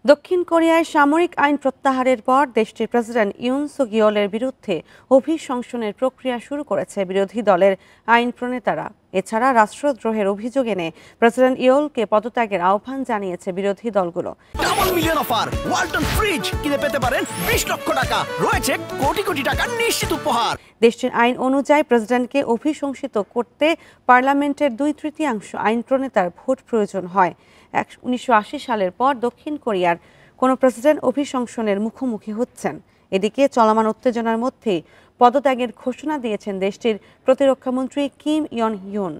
দক্ষিণ কোরিয়ায় সামরিক আইন প্রত্যাহারের পর দেশটির প্রেসিডেন্ট ইউন সুক ইয়েলের বিরুদ্ধে অভিশংসনের প্রক্রিয়া শুরু করেছে বিরোধী দলের আইন প্রণেতারা। এছাড়া রাষ্ট্রদ্রোহের অভিযোগ এনে প্রেসিডেন্ট ইয়েলকে পদত্যাগের আহ্বান জানিয়েছে বিরোধী দলগুলো। Double million offer Walton fridge কিনে পেতে পারেন 20 লক্ষ টাকা, রয়েছে কোটি কোটি টাকার নিশ্চিত উপহার। দেশটির আইন অনুযায়ী প্রেসিডেন্টকে অভিশংসিত করতে পার্লামেন্টের 2/3 আইন প্রণেতার ভোট প্রয়োজন হয়। 1980 সালের পর দক্ষিণ কোরিয়ার কোনো প্রেসিডেন্ট অভিশংসনের মুখোমুখি হচ্ছেন। এদিকে চলমান উত্তেজনার মধ্যেই পদত্যাগের ঘোষণা দিয়েছেন দেশটির প্রতিরক্ষামন্ত্রী কিম ইয়ন হিয়ন।